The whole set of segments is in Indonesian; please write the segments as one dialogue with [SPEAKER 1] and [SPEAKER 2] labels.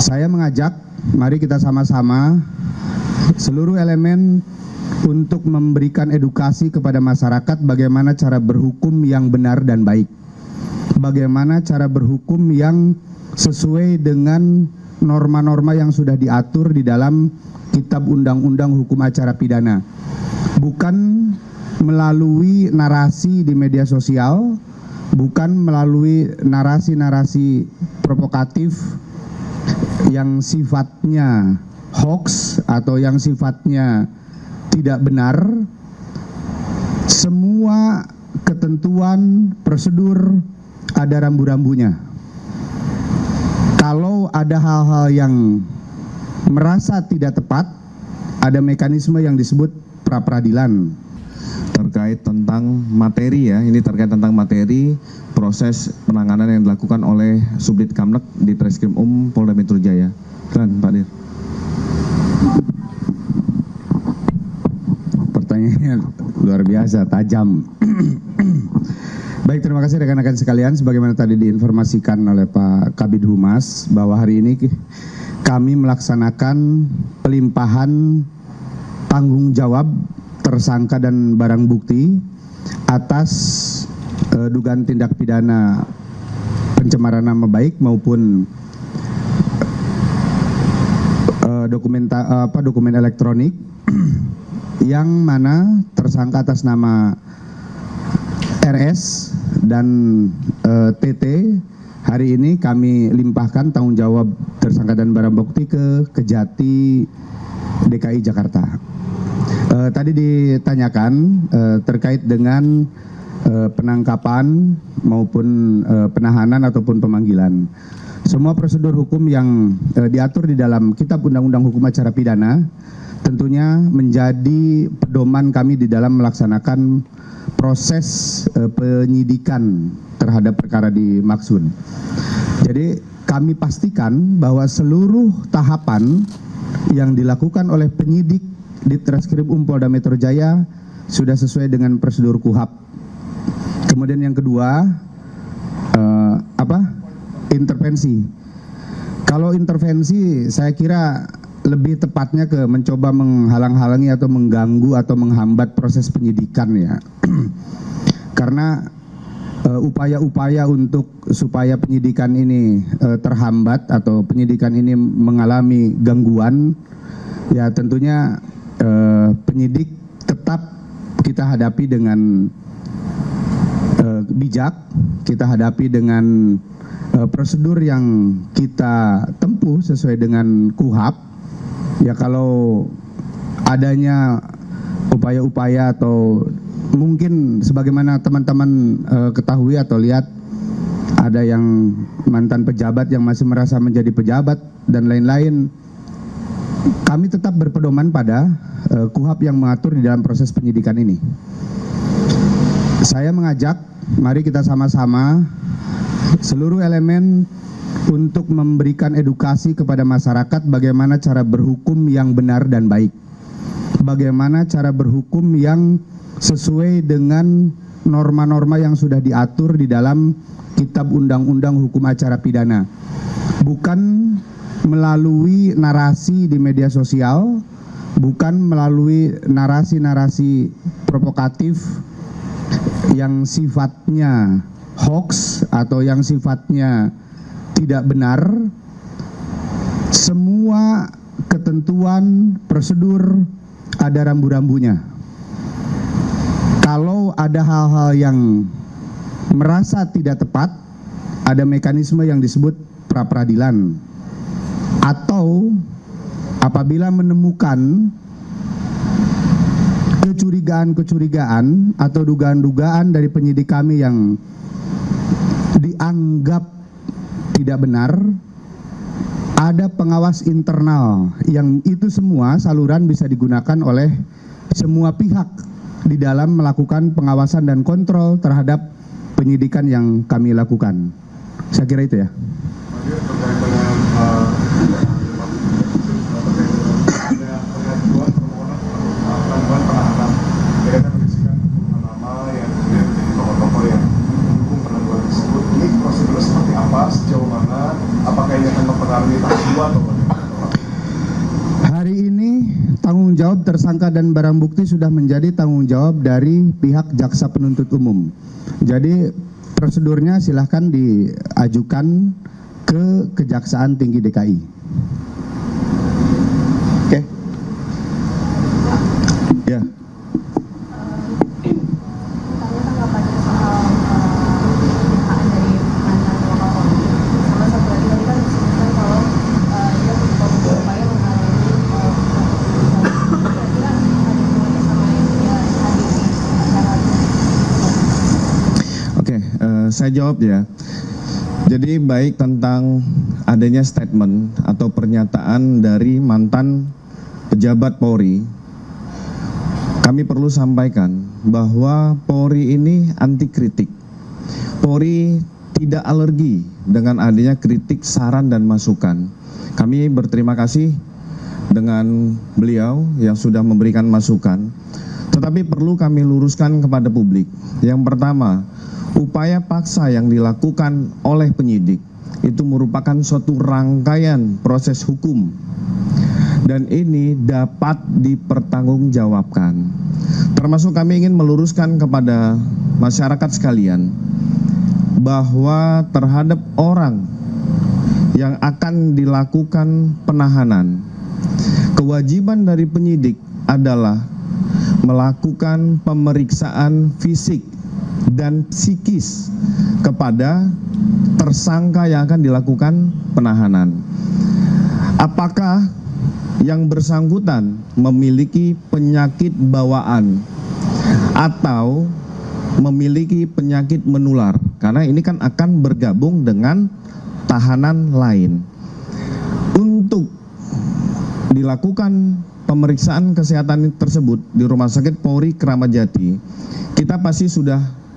[SPEAKER 1] Saya mengajak, mari kita sama-sama seluruh elemen untuk memberikan edukasi kepada masyarakat bagaimana cara berhukum yang benar dan baik. Bagaimana cara berhukum yang sesuai dengan norma-norma yang sudah diatur di dalam Kitab Undang-Undang Hukum Acara Pidana. Bukan melalui narasi di media sosial, bukan melalui narasi-narasi provokatif yang sifatnya hoax atau yang sifatnya tidak benar. Semua ketentuan prosedur ada rambu-rambunya. Kalau ada hal-hal yang merasa tidak tepat, ada mekanisme yang disebut pra-peradilan.
[SPEAKER 2] Terkait tentang materi ya, ini terkait tentang materi proses penanganan yang dilakukan oleh Subdit Kamnek di Treskrim Polda Metro Jaya. Silakan Pak Dir.
[SPEAKER 1] Pertanyaannya luar biasa, tajam. Baik, terima kasih rekan-rekan sekalian. Sebagaimana tadi diinformasikan oleh Pak Kabid Humas bahwa hari ini kami melaksanakan pelimpahan tanggung jawab tersangka dan barang bukti atas dugaan tindak pidana pencemaran nama baik maupun dokumen elektronik yang mana tersangka atas nama RS dan TT hari ini kami limpahkan tanggung jawab tersangka dan barang bukti ke Kejati DKI Jakarta. Tadi ditanyakan terkait dengan penangkapan maupun penahanan ataupun pemanggilan. Semua prosedur hukum yang diatur di dalam Kitab Undang-Undang Hukum Acara Pidana tentunya menjadi pedoman kami di dalam melaksanakan proses penyidikan terhadap perkara dimaksud. Jadi kami pastikan bahwa seluruh tahapan yang dilakukan oleh penyidik di Treskrim Polda Metro Jaya sudah sesuai dengan prosedur KUHAP. Kemudian yang kedua, intervensi. Kalau intervensi, saya kira lebih tepatnya ke mencoba menghalang-halangi atau mengganggu atau menghambat proses penyidikan ya. Karena upaya-upaya untuk supaya penyidikan ini terhambat atau penyidikan ini mengalami gangguan, ya tentunya penyidik tetap kita hadapi dengan bijak, kita hadapi dengan prosedur yang kita tempuh sesuai dengan KUHAP. Ya kalau adanya upaya-upaya atau mungkin sebagaimana teman-teman ketahui atau lihat ada yang mantan pejabat yang masih merasa menjadi pejabat dan lain-lain, kami tetap berpedoman pada KUHAP yang mengatur di dalam proses penyidikan ini. Saya mengajak, mari kita sama-sama seluruh elemen untuk memberikan edukasi kepada masyarakat bagaimana cara berhukum yang benar dan baik. Bagaimana cara berhukum yang sesuai dengan norma-norma yang sudah diatur di dalam Kitab Undang-Undang Hukum Acara Pidana. Bukan melalui narasi di media sosial, bukan melalui narasi-narasi provokatif yang sifatnya hoax atau yang sifatnya tidak benar. Semua ketentuan prosedur ada rambu-rambunya. Kalau ada hal-hal yang merasa tidak tepat, ada mekanisme yang disebut pra-peradilan. Atau apabila menemukan kecurigaan-kecurigaan atau dugaan-dugaan dari penyidik kami yang dianggap tidak benar, ada pengawas internal yang itu semua saluran bisa digunakan oleh semua pihak di dalam melakukan pengawasan dan kontrol terhadap penyidikan yang kami lakukan. Saya kira itu ya.
[SPEAKER 3] Sejauh mana, apakah ini akan mempengaruhi
[SPEAKER 1] Hari ini tanggung jawab tersangka dan barang bukti sudah menjadi tanggung jawab dari pihak jaksa penuntut umum. Jadi prosedurnya silahkan diajukan ke Kejaksaan Tinggi DKI. Oke.
[SPEAKER 2] Ya. Saya jawab ya. Jadi baik tentang adanya statement atau pernyataan dari mantan pejabat Polri, kami perlu sampaikan bahwa Polri ini anti kritik. Polri tidak alergi dengan adanya kritik, saran, dan masukan. Kami berterima kasih dengan beliau yang sudah memberikan masukan. Tetapi perlu kami luruskan kepada publik. Yang pertama, upaya paksa yang dilakukan oleh penyidik itu merupakan suatu rangkaian proses hukum dan ini dapat dipertanggungjawabkan. Termasuk kami ingin meluruskan kepada masyarakat sekalian bahwa terhadap orang yang akan dilakukan penahanan, kewajiban dari penyidik adalah melakukan pemeriksaan fisik dan psikis kepada tersangka yang akan dilakukan penahanan. Apakah yang bersangkutan memiliki penyakit bawaan atau memiliki penyakit menular? Karena ini kan akan bergabung dengan tahanan lain. Untuk dilakukan pemeriksaan kesehatan tersebut di Rumah Sakit Polri Kramat Jati, kita pasti sudah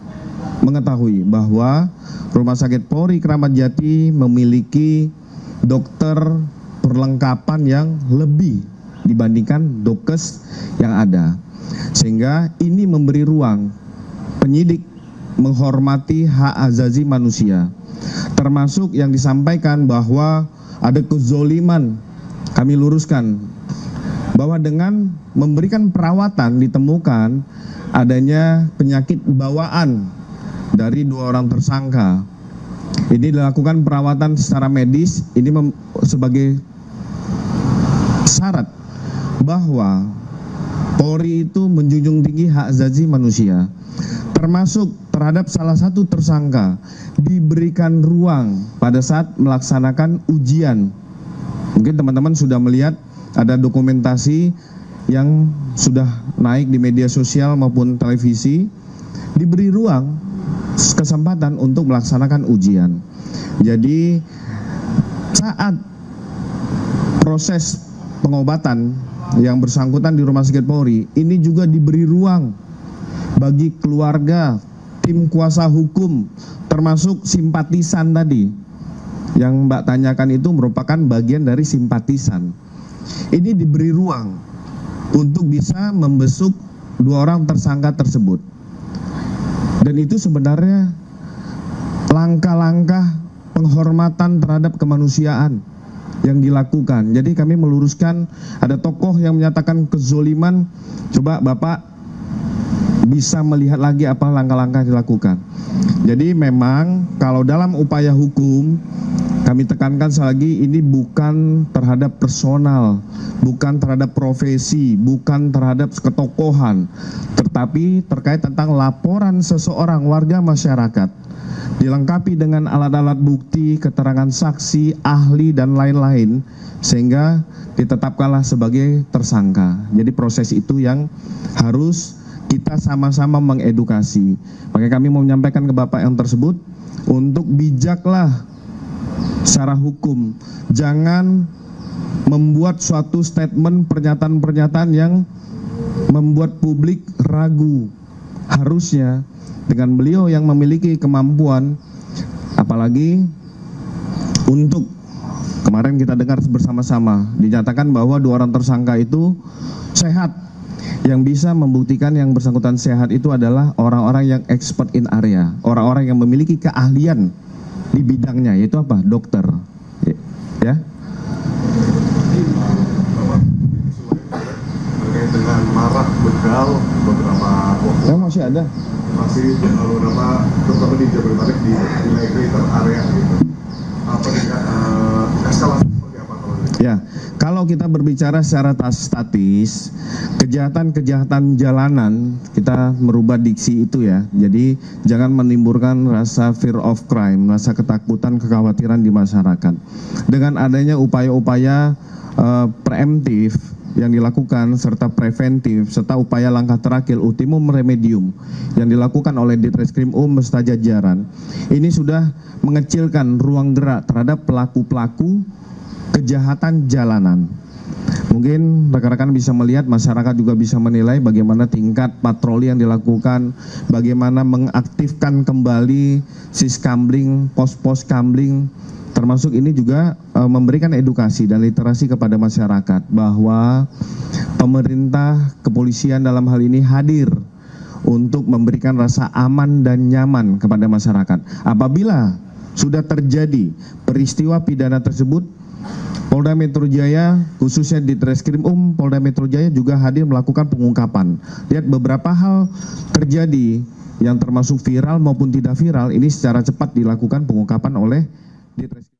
[SPEAKER 2] mengetahui bahwa Rumah Sakit Polri Kramat Jati memiliki dokter perlengkapan yang lebih dibandingkan dokes yang ada, sehingga ini memberi ruang penyidik menghormati hak asasi manusia, termasuk yang disampaikan bahwa ada kezoliman. Kami luruskan bahwa dengan memberikan perawatan ditemukan adanya penyakit bawaan dari 2 orang tersangka. Ini dilakukan perawatan secara medis, ini sebagai syarat bahwa Polri itu menjunjung tinggi hak asasi manusia. Termasuk terhadap salah satu tersangka diberikan ruang pada saat melaksanakan ujian. Mungkin teman-teman sudah melihat ada dokumentasi yang sudah naik di media sosial maupun televisi, diberi ruang kesempatan untuk melaksanakan ujian. Jadi saat proses pengobatan yang bersangkutan di Rumah Sakit Polri, ini juga diberi ruang bagi keluarga, tim kuasa hukum, termasuk simpatisan tadi. Yang Mbak tanyakan itu merupakan bagian dari simpatisan. Ini diberi ruang untuk bisa membesuk 2 orang tersangka tersebut. Dan itu sebenarnya langkah-langkah penghormatan terhadap kemanusiaan yang dilakukan. Jadi kami meluruskan, ada tokoh yang menyatakan kezoliman, coba Bapak bisa melihat lagi apa langkah-langkah dilakukan. Jadi memang kalau dalam upaya hukum, kami tekankan sekali lagi, ini bukan terhadap personal, bukan terhadap profesi, bukan terhadap ketokohan, tetapi terkait tentang laporan seseorang warga masyarakat, dilengkapi dengan alat-alat bukti, keterangan saksi, ahli, dan lain-lain, sehingga ditetapkanlah sebagai tersangka. Jadi proses itu yang harus kita sama-sama mengedukasi. Makanya kami mau menyampaikan ke Bapak yang tersebut, untuk bijaklah secara hukum, jangan membuat suatu statement, pernyataan-pernyataan yang membuat publik ragu. Harusnya dengan beliau yang memiliki kemampuan, apalagi untuk kemarin kita dengar bersama-sama dinyatakan bahwa 2 orang tersangka itu sehat. Yang bisa membuktikan yang bersangkutan sehat itu adalah orang-orang yang expert in area, orang-orang yang memiliki keahlian di bidangnya, yaitu apa? Dokter. Ya. masih ada.
[SPEAKER 3] Masih beberapa, terutama di Jabodetabek di wilayah greater area gitu. Apa dengan eskalasi seperti apa kalau dari?
[SPEAKER 2] Ya, kalau kita berbicara secara statis, kejahatan-kejahatan jalanan, kita merubah diksi itu ya. Jadi jangan menimbulkan rasa fear of crime, rasa ketakutan, kekhawatiran di masyarakat. Dengan adanya upaya-upaya preemptif yang dilakukan serta preventif serta upaya langkah terakhir ultimum remedium yang dilakukan oleh Ditreskrim beserta jajaran, ini sudah mengecilkan ruang gerak terhadap pelaku-pelaku kejahatan jalanan. Mungkin rekan-rekan bisa melihat, masyarakat juga bisa menilai bagaimana tingkat patroli yang dilakukan, bagaimana mengaktifkan kembali siskamling, pos-pos kamling, termasuk ini juga memberikan edukasi dan literasi kepada masyarakat bahwa pemerintah, kepolisian dalam hal ini hadir untuk memberikan rasa aman dan nyaman kepada masyarakat. Apabila sudah terjadi peristiwa pidana tersebut, Polda Metro Jaya, khususnya di Ditreskrim Polda Metro Jaya juga hadir melakukan pengungkapan. Lihat beberapa hal terjadi yang termasuk viral maupun tidak viral, ini secara cepat dilakukan pengungkapan oleh Ditreskrim.